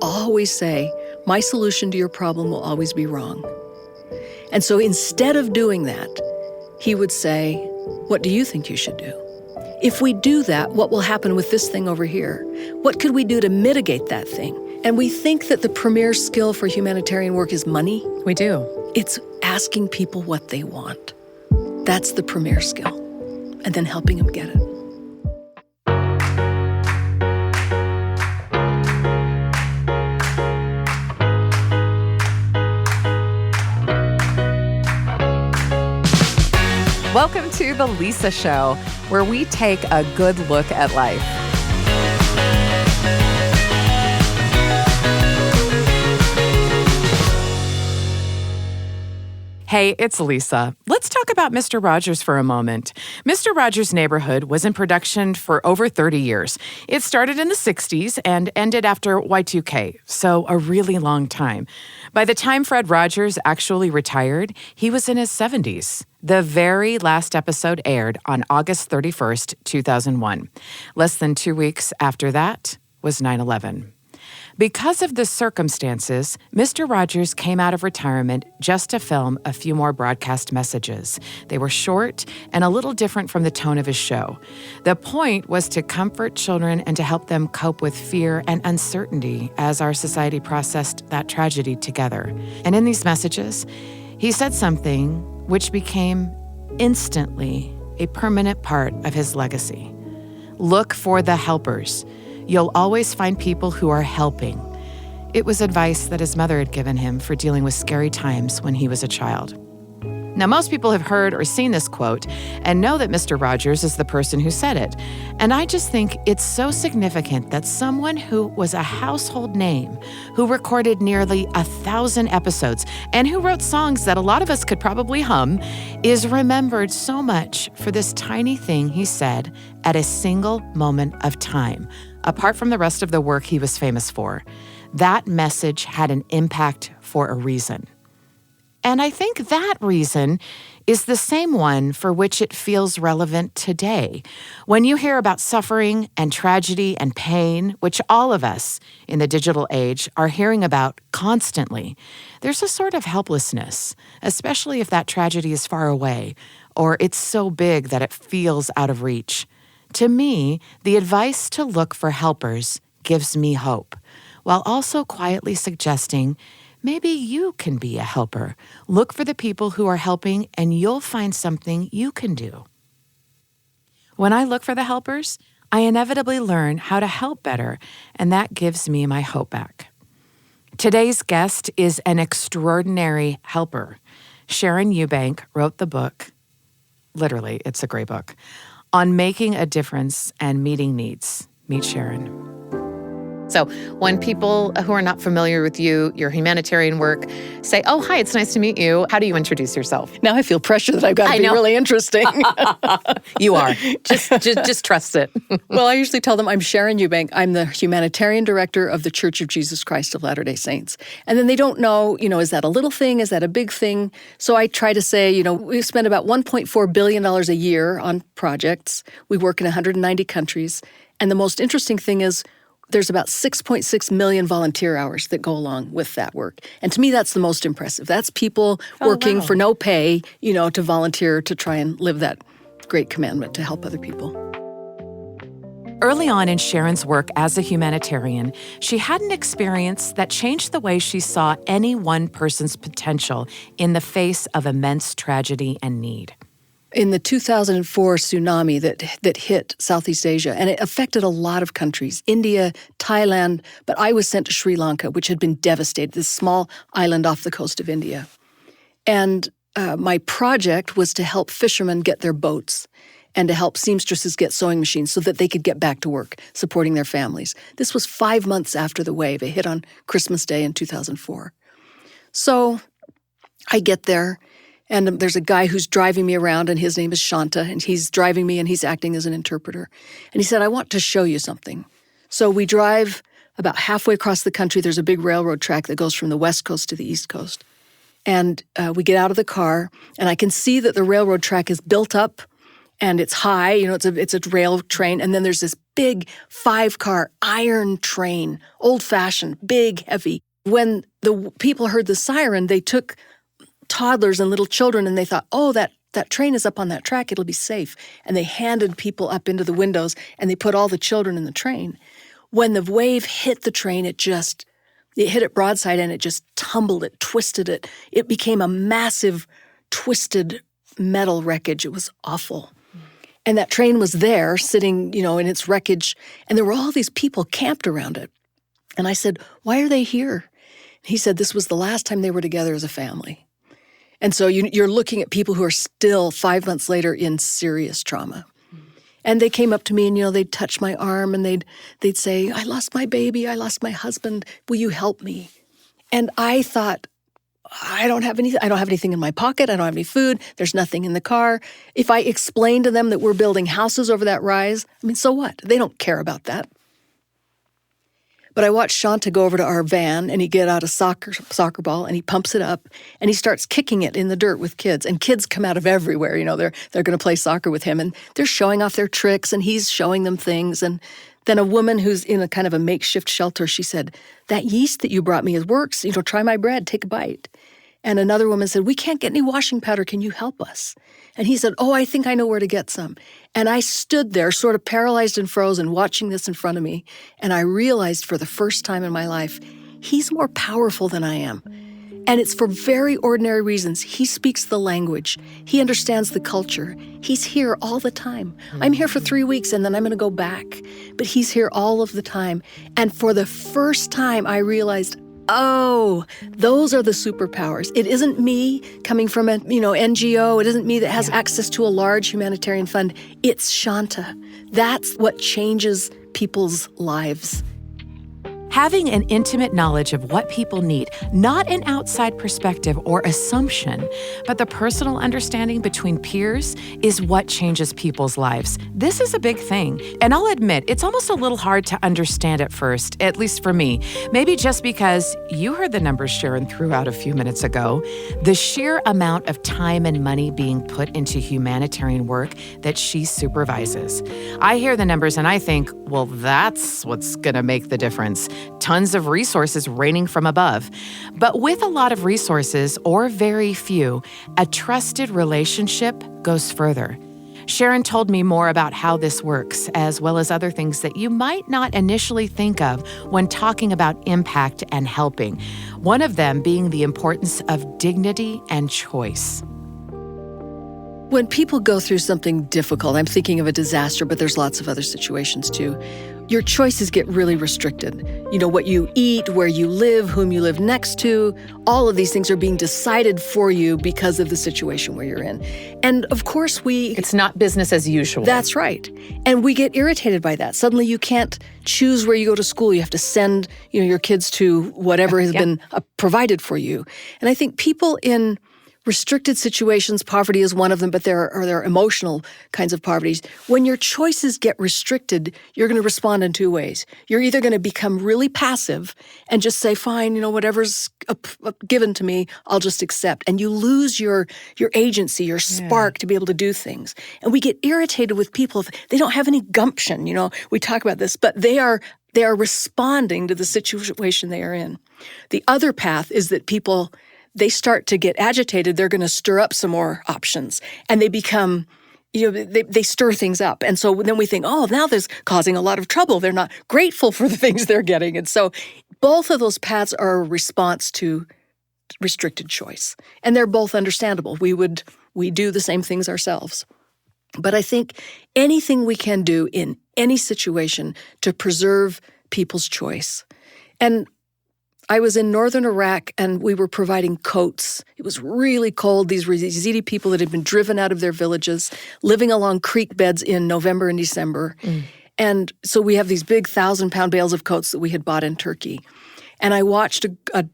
always say, my solution to your problem will always be wrong. And so instead of doing that, he would say, what do you think you should do? If we do that, what will happen with this thing over here? What could we do to mitigate that thing? And we think that the premier skill for humanitarian work is money. We do. It's asking people what they want. That's the premier skill. And then helping them get it. Welcome to The Lisa Show, where we take a good look at life. Hey, it's Lisa. Let's talk about Mr. Rogers for a moment. Mr. Rogers' Neighborhood was in production for over 30 years. It started in the 60s and ended after Y2K, so a really long time. By the time Fred Rogers actually retired, he was in his 70s. The very last episode aired on August 31st, 2001. Less than 2 weeks after that was 9/11. Because of the circumstances, Mr. Rogers came out of retirement just to film a few more broadcast messages. They were short and a little different from the tone of his show. The point was to comfort children and to help them cope with fear and uncertainty as our society processed that tragedy together. And in these messages, he said something which became instantly a permanent part of his legacy. Look for the helpers. You'll always find people who are helping. It was advice that his mother had given him for dealing with scary times when he was a child. Now, most people have heard or seen this quote and know that Mr. Rogers is the person who said it. And I just think it's so significant that someone who was a household name, who recorded nearly 1,000 episodes, and who wrote songs that a lot of us could probably hum, is remembered so much for this tiny thing he said at a single moment of time, apart from the rest of the work he was famous for. That message had an impact for a reason. And I think that reason is the same one for which it feels relevant today. When you hear about suffering and tragedy and pain, which all of us in the digital age are hearing about constantly, there's a sort of helplessness, especially if that tragedy is far away or it's so big that it feels out of reach. To me, the advice to look for helpers gives me hope, while also quietly suggesting maybe you can be a helper. Look for the people who are helping, and you'll find something you can do. When I look for the helpers, I inevitably learn how to help better, and that gives me my hope back. Today's guest is an extraordinary helper. Sharon Eubank wrote the book, literally, it's a great book, on making a difference and meeting needs. Meet Sharon. So when people who are not familiar with you, your humanitarian work, say, oh, hi, it's nice to meet you, how do you introduce yourself? Now I feel pressure that I've got to be really interesting. You are. Just trust it. Well, I usually tell them I'm Sharon Eubank. I'm the humanitarian director of the Church of Jesus Christ of Latter-day Saints. And then they don't know, is that a little thing? Is that a big thing? So I try to say, we spend about $1.4 billion a year on projects. We work in 190 countries. And the most interesting thing is there's about 6.6 million volunteer hours that go along with that work. And to me, that's the most impressive. That's people working for no pay, to volunteer to try and live that great commandment to help other people. Early on in Sharon's work as a humanitarian, she had an experience that changed the way she saw any one person's potential in the face of immense tragedy and need. In the 2004 tsunami that hit Southeast Asia, and it affected a lot of countries, India, Thailand, but I was sent to Sri Lanka, which had been devastated, this small island off the coast of India. And my project was to help fishermen get their boats and to help seamstresses get sewing machines so that they could get back to work, supporting their families. This was 5 months after the wave. It hit on Christmas Day in 2004. So I get there, and there's a guy who's driving me around, and his name is Shanta, and he's driving me, and he's acting as an interpreter. And he said, I want to show you something. So we drive about halfway across the country. There's a big railroad track that goes from the west coast to the east coast. And we get out of the car, and I can see that the railroad track is built up, and it's high, it's a rail train, and then there's this big 5-car iron train, old-fashioned, big, heavy. When the people heard the siren, they took toddlers and little children, and they thought, oh, that train is up on that track, it'll be safe. And they handed people up into the windows, and they put all the children in the train. When the wave hit the train, it hit it broadside, and it just tumbled it, twisted it. It became a massive, twisted metal wreckage. It was awful. And that train was there, sitting, in its wreckage, and there were all these people camped around it. And I said, why are they here? He said this was the last time they were together as a family. And so you're looking at people who are still 5 months later in serious trauma. And they came up to me and, they'd touch my arm and they'd say, I lost my baby, I lost my husband, will you help me? And I thought, I don't have anything in my pocket, I don't have any food, there's nothing in the car. If I explain to them that we're building houses over that rise, so what? They don't care about that. But I watched Shanta go over to our van, and he get out a soccer ball, and he pumps it up, and he starts kicking it in the dirt with kids. And kids come out of everywhere, they're going to play soccer with him, and they're showing off their tricks, and he's showing them things. And then a woman who's in a kind of a makeshift shelter, she said, that yeast that you brought me works, try my bread, take a bite. And another woman said, we can't get any washing powder, can you help us? And he said, oh, I think I know where to get some. And I stood there sort of paralyzed and frozen, watching this in front of me. And I realized for the first time in my life, he's more powerful than I am. And it's for very ordinary reasons. He speaks the language. He understands the culture. He's here all the time. I'm here for 3 weeks and then I'm going to go back. But he's here all of the time. And for the first time, I realized, oh, those are the superpowers. It isn't me coming from an NGO. It isn't me that has access to a large humanitarian fund. It's Shanta. That's what changes people's lives. Having an intimate knowledge of what people need, not an outside perspective or assumption, but the personal understanding between peers is what changes people's lives. This is a big thing. And I'll admit, it's almost a little hard to understand at first, at least for me. Maybe just because you heard the numbers Sharon threw out a few minutes ago, the sheer amount of time and money being put into humanitarian work that she supervises. I hear the numbers and I think, well, that's what's going to make the difference. Tons of resources raining from above. But with a lot of resources, or very few, a trusted relationship goes further. Sharon told me more about how this works, as well as other things that you might not initially think of when talking about impact and helping. One of them being the importance of dignity and choice. When people go through something difficult, I'm thinking of a disaster, but there's lots of other situations too, your choices get really restricted. What you eat, where you live, whom you live next to, all of these things are being decided for you because of the situation where you're in. And of course It's not business as usual. That's right. And we get irritated by that. Suddenly you can't choose where you go to school. You have to send, your kids to whatever has been provided for you. And I think people in restricted situations, poverty is one of them, but there are emotional kinds of poverties. When your choices get restricted, you're going to respond in two ways. You're either going to become really passive and just say, fine, whatever's given to me, I'll just accept. And you lose your agency, your spark to be able to do things. And we get irritated with people if they don't have any gumption. We talk about this, but they are responding to the situation they are in. The other path is that people, they start to get agitated, they're going to stir up some more options. And they become, they stir things up. And so then we think, oh, now there's causing a lot of trouble. They're not grateful for the things they're getting. And so both of those paths are a response to restricted choice. And they're both understandable. We do the same things ourselves. But I think anything we can do in any situation to preserve people's choice. And I was in northern Iraq and we were providing coats. It was really cold. These were Yazidi people that had been driven out of their villages, living along creek beds in November and December. And so we have these big 1,000-pound bales of coats that we had bought in Turkey. And I watched a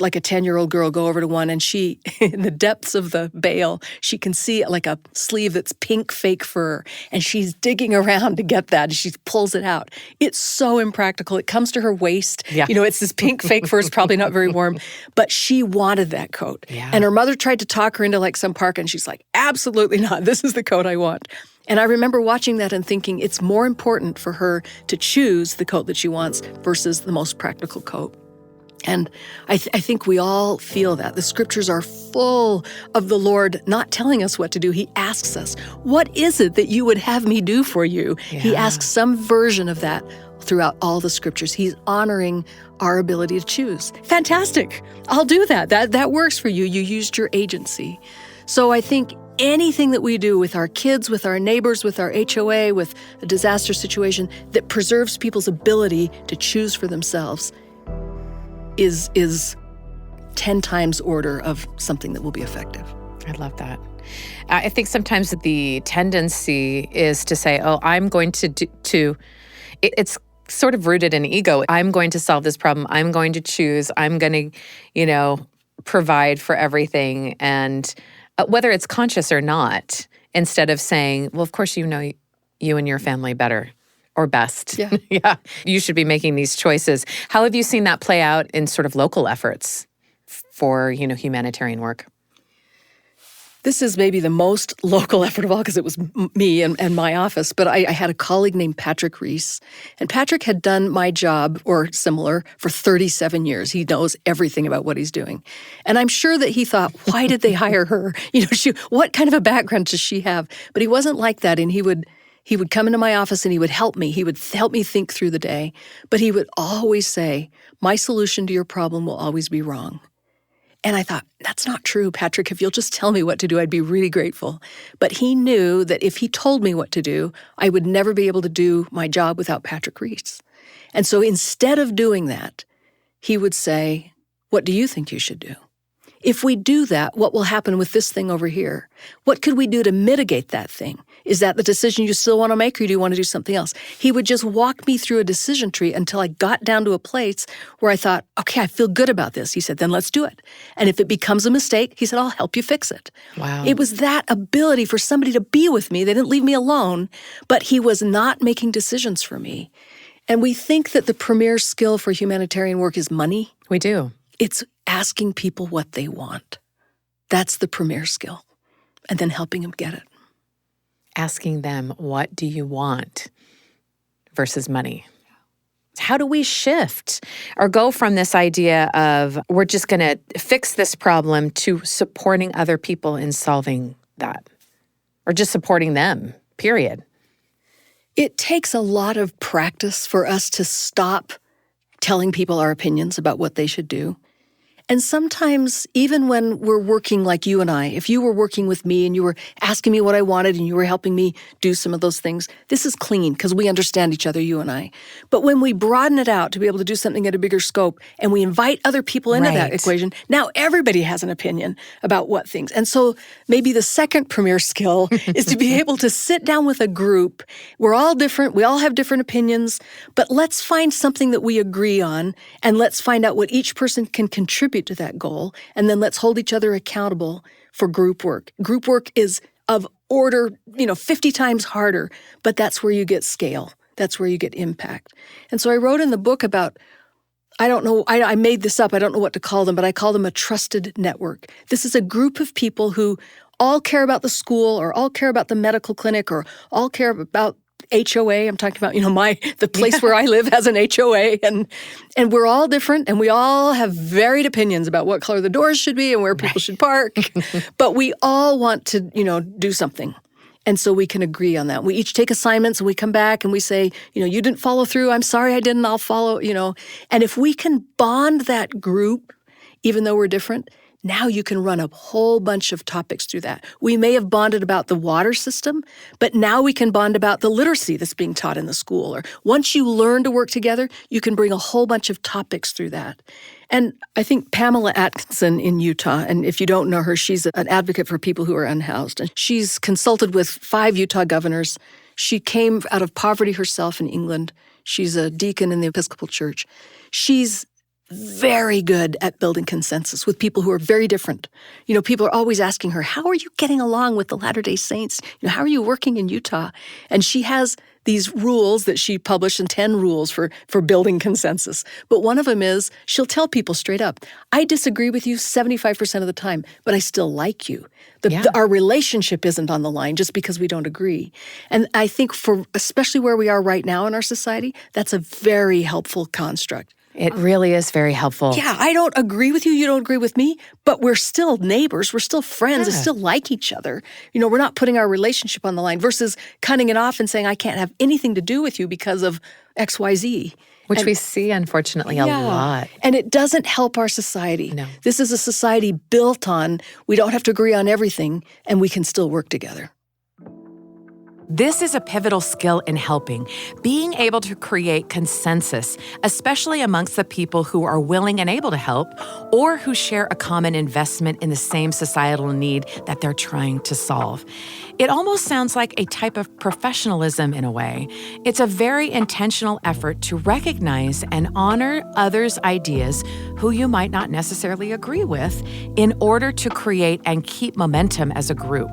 10-year-old girl go over to one, and she, in the depths of the bale, she can see like a sleeve that's pink fake fur, and she's digging around to get that, and she pulls it out. It's so impractical. It comes to her waist. Yeah. It's this pink fake fur. It's probably not very warm, but she wanted that coat. Yeah. And her mother tried to talk her into some parka, and she's like, absolutely not. This is the coat I want. And I remember watching that and thinking it's more important for her to choose the coat that she wants versus the most practical coat. And I think we all feel that. The scriptures are full of the Lord not telling us what to do. He asks us, what is it that you would have me do for you? Yeah. He asks some version of that throughout all the scriptures. He's honoring our ability to choose. Fantastic. I'll do that. That works for you. You used your agency. So I think anything that we do with our kids, with our neighbors, with our HOA, with a disaster situation that preserves people's ability to choose for themselves is 10 times order of something that will be effective. I love that. I think sometimes the tendency is to say, oh, I'm going to it's sort of rooted in ego. I'm going to solve this problem. I'm going to choose. I'm going to, provide for everything. And whether it's conscious or not, instead of saying, well, of course, you know you and your family better. Or best. Yeah. Yeah. You should be making these choices. How have you seen that play out in sort of local efforts for, humanitarian work? This is maybe the most local effort of all because it was me and my office, but I had a colleague named Patrick Reese, and Patrick had done my job, or similar, for 37 years. He knows everything about what he's doing. And I'm sure that he thought, why did they hire her? What kind of a background does she have? But he wasn't like that, and he would come into my office and he would help me. He would help me think through the day. But he would always say, my solution to your problem will always be wrong. And I thought, that's not true, Patrick. If you'll just tell me what to do, I'd be really grateful. But he knew that if he told me what to do, I would never be able to do my job without Patrick Reese. And so instead of doing that, he would say, what do you think you should do? If we do that, what will happen with this thing over here? What could we do to mitigate that thing? Is that the decision you still want to make, or do you want to do something else? He would just walk me through a decision tree until I got down to a place where I thought, okay, I feel good about this. He said, then let's do it. And if it becomes a mistake, he said, I'll help you fix it. Wow. It was that ability for somebody to be with me. They didn't leave me alone, but he was not making decisions for me. And we think that the premier skill for humanitarian work is money. We do. It's asking people what they want. That's the premier skill. And then helping them get it. Asking them, what do you want versus money? How do we shift or go from this idea of we're just going to fix this problem to supporting other people in solving that, or just supporting them, period? It takes a lot of practice for us to stop telling people our opinions about what they should do. And sometimes, even when we're working like you and I, if you were working with me and you were asking me what I wanted and you were helping me do some of those things, this is clean because we understand each other, you and I. But when we broaden it out to be able to do something at a bigger scope and we invite other people into that equation, now everybody has an opinion about what things. And so maybe the second premier skill is to be able to sit down with a group. We're all different. We all have different opinions. But let's find something that we agree on, and let's find out what each person can contribute to that goal, and then let's hold each other accountable for group work. Group work is of order, 50 times harder, but that's where you get scale. That's where you get impact. And so I wrote in the book about, I don't know, I made this up, I don't know what to call them, but I call them a trusted network. This is a group of people who all care about the school, or all care about the medical clinic, or all care about HOA. I'm talking about, the place where I live has an HOA, and we're all different, and we all have varied opinions about what color the doors should be and where people should park. But we all want to, do something. And so we can agree on that. We each take assignments and we come back and we say, you didn't follow through. I'm sorry I didn't. I'll follow, And if we can bond that group, even though we're different, now you can run a whole bunch of topics through that. We may have bonded about the water system, but now we can bond about the literacy that's being taught in the school. Or once you learn to work together, you can bring a whole bunch of topics through that. And I think Pamela Atkinson in Utah, and if you don't know her, she's an advocate for people who are unhoused. And she's consulted with 5 Utah governors. She came out of poverty herself in England. She's a deacon in the Episcopal Church. She's very good at building consensus with people who are very different. People are always asking her, how are you getting along with the Latter-day Saints? How are you working in Utah? And she has these rules that she published, and 10 rules for building consensus. But one of them is she'll tell people straight up, I disagree with you 75% of the time, but I still like you. Our relationship isn't on the line just because we don't agree. And I think especially where we are right now in our society, that's a very helpful construct. It really is very helpful. Yeah, I don't agree with you, you don't agree with me, but we're still neighbors, we're still friends, we still like each other. We're not putting our relationship on the line versus cutting it off and saying, I can't have anything to do with you because of XYZ. Which we see, unfortunately, a lot. And it doesn't help our society. No. This is a society built on, we don't have to agree on everything, and we can still work together. This is a pivotal skill in helping, being able to create consensus, especially amongst the people who are willing and able to help, or who share a common investment in the same societal need that they're trying to solve. It almost sounds like a type of professionalism in a way. It's a very intentional effort to recognize and honor others' ideas who you might not necessarily agree with in order to create and keep momentum as a group.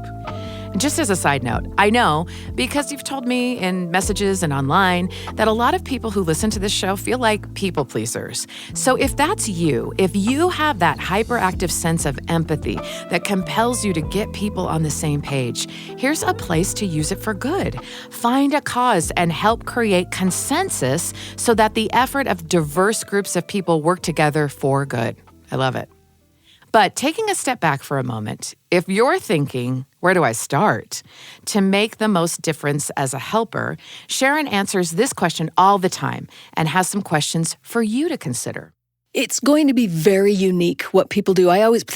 Just as a side note, I know, because you've told me in messages and online, that a lot of people who listen to this show feel like people pleasers. So if that's you, if you have that hyperactive sense of empathy that compels you to get people on the same page, here's a place to use it for good. Find a cause and help create consensus so that the effort of diverse groups of people work together for good. I love it. But taking a step back for a moment, if you're thinking, where do I start? To make the most difference as a helper, Sharon answers this question all the time and has some questions for you to consider. It's going to be very unique what people do.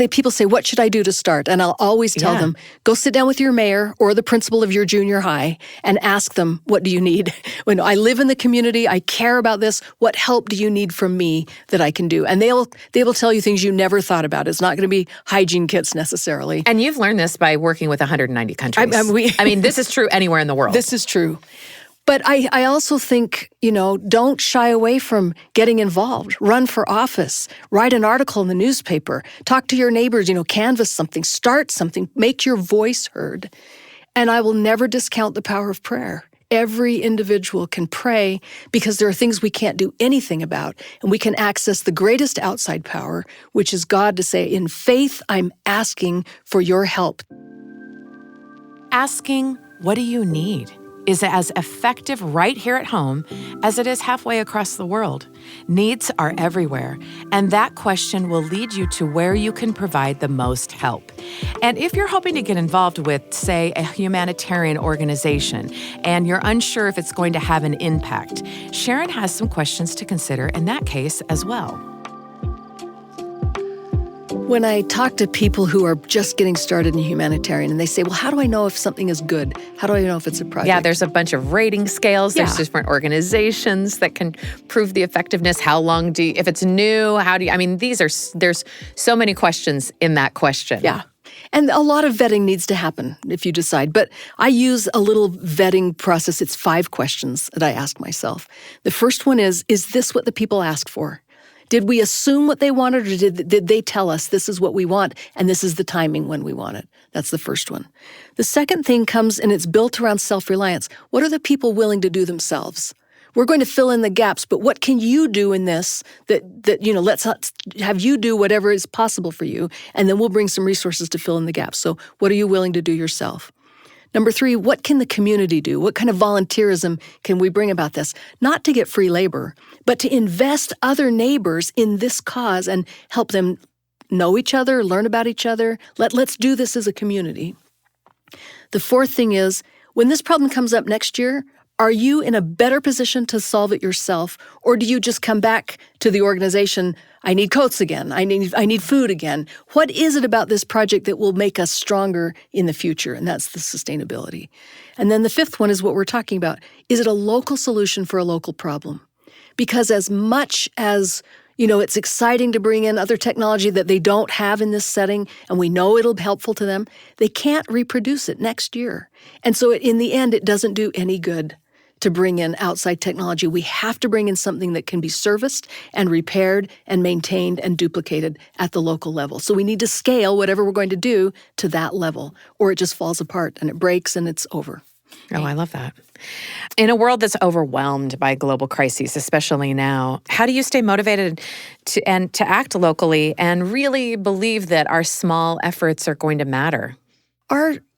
People say, what should I do to start? And I'll always tell them, go sit down with your mayor or the principal of your junior high and ask them, what do you need? When I live in the community, I care about this. What help do you need from me that I can do? And they will tell you things you never thought about. It's not going to be hygiene kits necessarily. And you've learned this by working with 190 countries. I mean, this is true anywhere in the world. This is true. But I also think, don't shy away from getting involved. Run for office. Write an article in the newspaper. Talk to your neighbors, canvass something. Start something. Make your voice heard. And I will never discount the power of prayer. Every individual can pray because there are things we can't do anything about. And we can access the greatest outside power, which is God, to say, in faith, I'm asking for your help. Asking, what do you need? Is as effective right here at home as it is halfway across the world. Needs are everywhere, and that question will lead you to where you can provide the most help. And if you're hoping to get involved with, say, a humanitarian organization, and you're unsure if it's going to have an impact, Sharon has some questions to consider in that case as well. When I talk to people who are just getting started in humanitarian and they say, well, how do I know if something is good? How do I know if it's a project? Yeah, there's a bunch of rating scales. There's different organizations that can prove the effectiveness. How long if it's new, there's so many questions in that question. Yeah. And a lot of vetting needs to happen if you decide. But I use a little vetting process. It's 5 questions that I ask myself. The first one is this what the people asked for? Did we assume what they wanted, or did they tell us this is what we want and this is the timing when we want it? That's the first one. The second thing comes, and it's built around self-reliance. What are the people willing to do themselves? We're going to fill in the gaps, but what can you do in this that let's have you do whatever is possible for you, and then we'll bring some resources to fill in the gaps. So what are you willing to do yourself? Number 3, what can the community do? What kind of volunteerism can we bring about this? Not to get free labor, but to invest other neighbors in this cause and help them know each other, learn about each other. Let's do this as a community. The 4th thing is, when this problem comes up next year, are you in a better position to solve it yourself, or do you just come back to the organization, I need coats again, I need food again? What is it about this project that will make us stronger in the future? And that's the sustainability. And then the 5th one is what we're talking about. Is it a local solution for a local problem? Because as much as it's exciting to bring in other technology that they don't have in this setting, and we know it'll be helpful to them, they can't reproduce it next year. And so in the end, it doesn't do any good to bring in outside technology. We have to bring in something that can be serviced and repaired and maintained and duplicated at the local level. So we need to scale whatever we're going to do to that level, or it just falls apart and it breaks and it's over. Oh, I love that. In a world that's overwhelmed by global crises, especially now, how do you stay motivated to act locally and really believe that our small efforts are going to matter?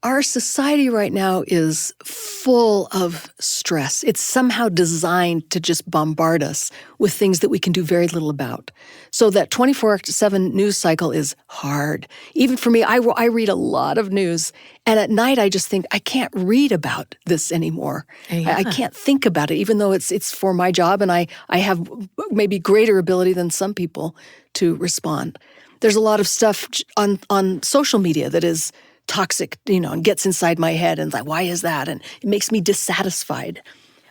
Our society right now is full of stress. It's somehow designed to just bombard us with things that we can do very little about. So that 24/7 news cycle is hard. Even for me, I read a lot of news, and at night I just think, I can't read about this anymore. Yeah. I can't think about it, even though it's for my job, and I have maybe greater ability than some people to respond. There's a lot of stuff on social media that is toxic, and gets inside my head and like, why is that? And it makes me dissatisfied.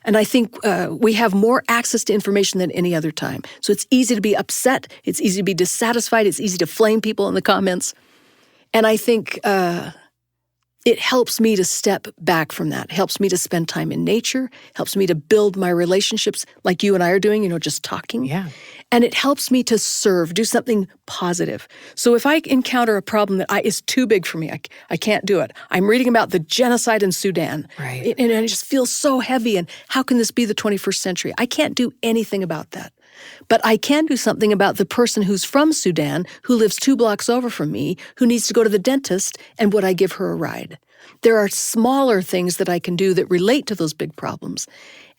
And I think we have more access to information than any other time. So it's easy to be upset. It's easy to be dissatisfied. It's easy to flame people in the comments. And I think it helps me to step back from that. It helps me to spend time in nature, helps me to build my relationships like you and I are doing, just talking. Yeah. And it helps me to serve, do something positive. So if I encounter a problem that is too big for me, I can't do it. I'm reading about the genocide in Sudan. Right. And it just feels so heavy. And how can this be the 21st century? I can't do anything about that. But I can do something about the person who's from Sudan, who lives 2 blocks over from me, who needs to go to the dentist, and would I give her a ride? There are smaller things that I can do that relate to those big problems.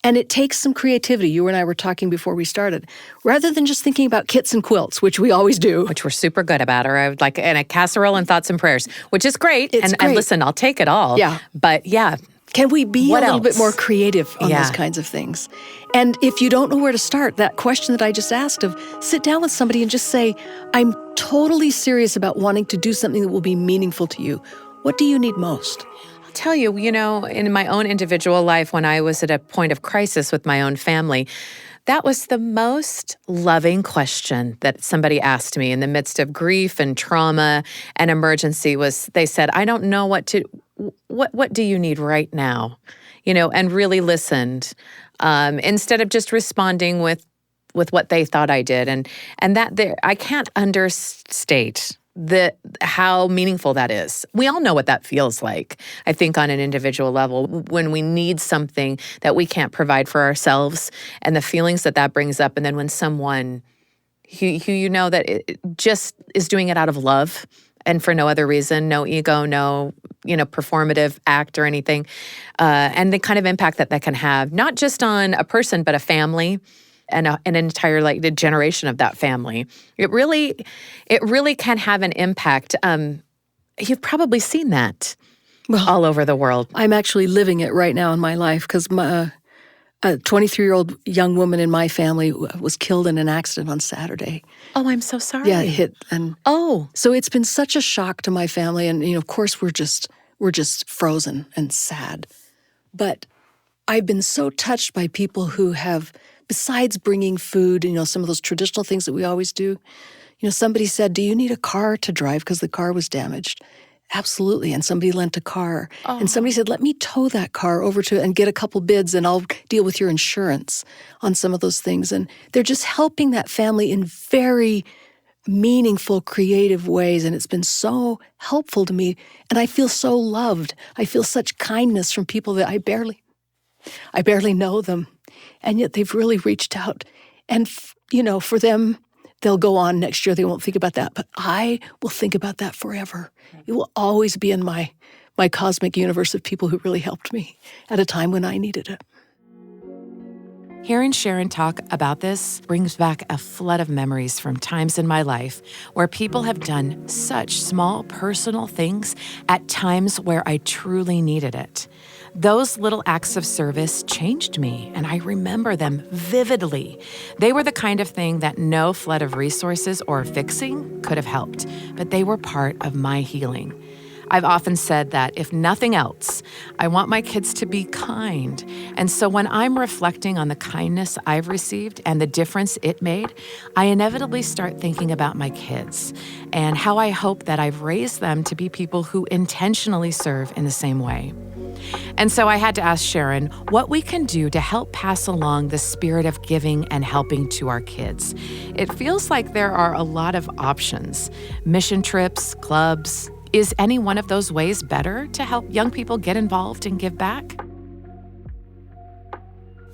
And it takes some creativity. You and I were talking before we started. Rather than just thinking about kits and quilts, which we always do. Which we're super good about, or I would like, and a casserole and thoughts and prayers, which is great. It's great. And listen, I'll take it all. Yeah. But yeah. Can we be What a little else? bit more creative on Yeah. those kinds of things? And if you don't know where to start, that question that I just asked of sit down with somebody and just say, I'm totally serious about wanting to do something that will be meaningful to you. What do you need most? Tell you, in my own individual life, when I was at a point of crisis with my own family, that was the most loving question that somebody asked me in the midst of grief and trauma and emergency was, they said, I don't know what do you need right now? And really listened, instead of just responding with what they thought I did. And that there, I can't understate how meaningful that is. We all know what that feels like, I think, on an individual level, when we need something that we can't provide for ourselves and the feelings that brings up. And then when someone who that it just is doing it out of love and for no other reason, no ego, no, performative act or anything, and the kind of impact that can have, not just on a person, but a family, and an entire the generation of that family. It really can have an impact. You've probably seen that all over the world. I'm actually living it right now in my life because a 23-year-old young woman in my family was killed in an accident on Saturday. Oh, I'm so sorry. Yeah, it hit. And so it's been such a shock to my family. And, of course, we're just frozen and sad. But I've been so touched by people who have, besides bringing food, some of those traditional things that we always do, somebody said, do you need a car to drive because the car was damaged? Absolutely. And somebody lent a car. Oh. And somebody said, let me tow that car over to and get a couple bids and I'll deal with your insurance on some of those things. And they're just helping that family in very meaningful, creative ways. And it's been so helpful to me. And I feel so loved. I feel such kindness from people that I barely know them. And yet they've really reached out. And, for them, they'll go on next year. They won't think about that. But I will think about that forever. It will always be in my cosmic universe of people who really helped me at a time when I needed it. Hearing Sharon talk about this brings back a flood of memories from times in my life where people have done such small personal things at times where I truly needed it. Those little acts of service changed me, and I remember them vividly. They were the kind of thing that no flood of resources or fixing could have helped, but they were part of my healing. I've often said that if nothing else, I want my kids to be kind. And so when I'm reflecting on the kindness I've received and the difference it made, I inevitably start thinking about my kids and how I hope that I've raised them to be people who intentionally serve in the same way. And so I had to ask Sharon what we can do to help pass along the spirit of giving and helping to our kids. It feels like there are a lot of options: mission trips, clubs. Is any one of those ways better to help young people get involved and give back?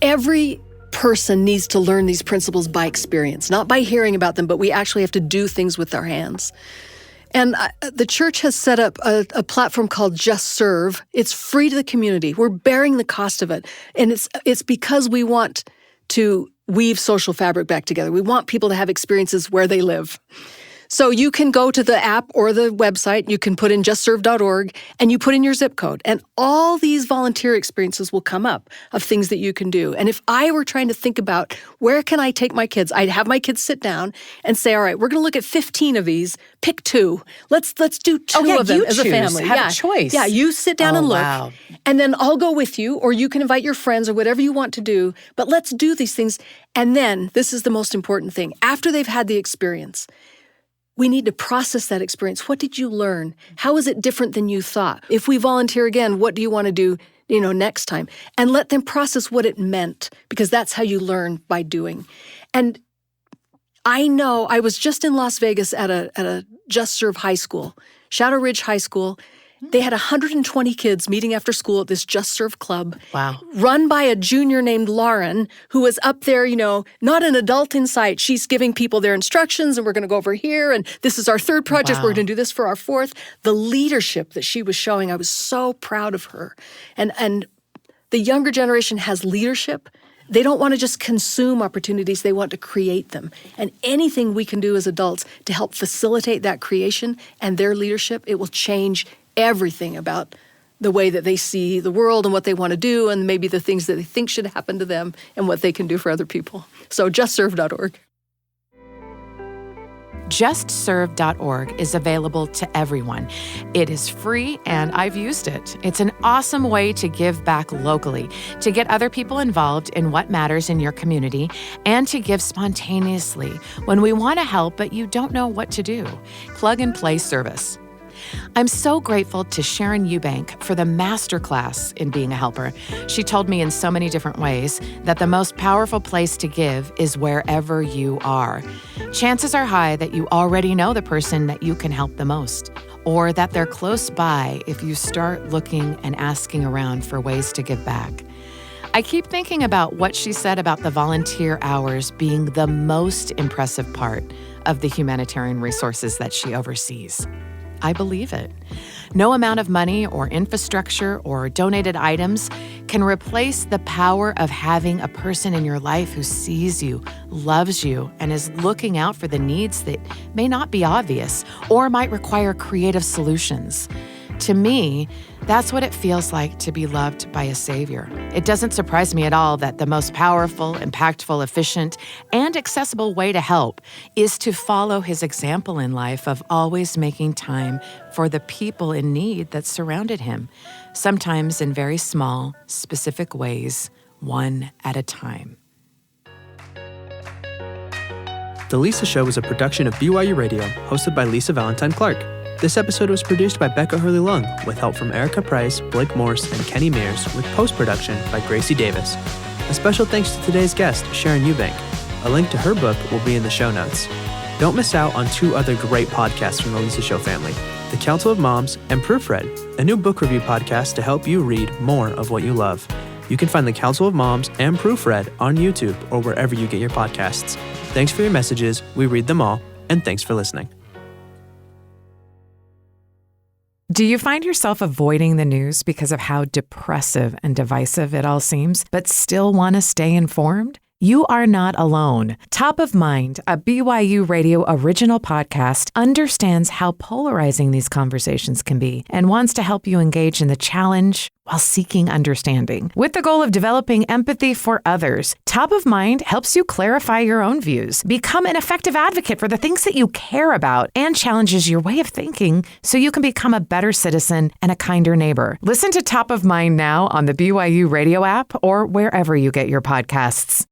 Every person needs to learn these principles by experience, not by hearing about them, but we actually have to do things with our hands. And the church has set up a platform called Just Serve. It's free to the community. We're bearing the cost of it. And it's because we want to weave social fabric back together. We want people to have experiences where they live. So you can go to the app or the website, you can put in justserve.org, and you put in your zip code. And all these volunteer experiences will come up of things that you can do. And if I were trying to think about where can I take my kids, I'd have my kids sit down and say, all right, we're going to look at 15 of these, pick 2. Let's do 2 of them as a family. Have a choice. Yeah, you sit down and look. Wow. And then I'll go with you, or you can invite your friends or whatever you want to do. But let's do these things. And then, this is the most important thing, after they've had the experience, we need to process that experience. What did you learn? How is it different than you thought? If we volunteer again, what do you want to do, next time? And let them process what it meant, because that's how you learn, by doing. And I know I was just in Las Vegas at a Just Serve high school, Shadow Ridge High School. They had 120 kids meeting after school at this Just Serve club. Wow. Run by a junior named Lauren, who was up there, not an adult in sight. She's giving people their instructions, and we're going to go over here, and this is our 3rd project. Wow. We're going to do this for our 4th. The leadership that she was showing, I was so proud of her. And the younger generation has leadership. They don't want to just consume opportunities, they want to create them. And anything we can do as adults to help facilitate that creation and their leadership, it will change everything about the way that they see the world and what they want to do, and maybe the things that they think should happen to them and what they can do for other people. So justserve.org. JustServe.org is available to everyone. It is free, and I've used it. It's an awesome way to give back locally, to get other people involved in what matters in your community, and to give spontaneously when we want to help but you don't know what to do. Plug-and-play service. I'm so grateful to Sharon Eubank for the masterclass in being a helper. She told me in so many different ways that the most powerful place to give is wherever you are. Chances are high that you already know the person that you can help the most, or that they're close by if you start looking and asking around for ways to give back. I keep thinking about what she said about the volunteer hours being the most impressive part of the humanitarian resources that she oversees. I believe it. No amount of money or infrastructure or donated items can replace the power of having a person in your life who sees you, loves you, and is looking out for the needs that may not be obvious or might require creative solutions. To me, that's what it feels like to be loved by a savior. It doesn't surprise me at all that the most powerful, impactful, efficient, and accessible way to help is to follow his example in life of always making time for the people in need that surrounded him, sometimes in very small, specific ways, one at a time. The Lisa Show is a production of BYU Radio, hosted by Lisa Valentine Clark. This episode was produced by Becca Hurley-Lung, with help from Erica Price, Blake Morse, and Kenny Mears, with post-production by Gracie Davis. A special thanks to today's guest, Sharon Eubank. A link to her book will be in the show notes. Don't miss out on 2 other great podcasts from the Lisa Show family, The Council of Moms and Proofread, a new book review podcast to help you read more of what you love. You can find The Council of Moms and Proofread on YouTube or wherever you get your podcasts. Thanks for your messages. We read them all, and thanks for listening. Do you find yourself avoiding the news because of how depressive and divisive it all seems, but still want to stay informed? You are not alone. Top of Mind, a BYU Radio original podcast, understands how polarizing these conversations can be and wants to help you engage in the challenge while seeking understanding. With the goal of developing empathy for others, Top of Mind helps you clarify your own views, become an effective advocate for the things that you care about, and challenges your way of thinking so you can become a better citizen and a kinder neighbor. Listen to Top of Mind now on the BYU Radio app or wherever you get your podcasts.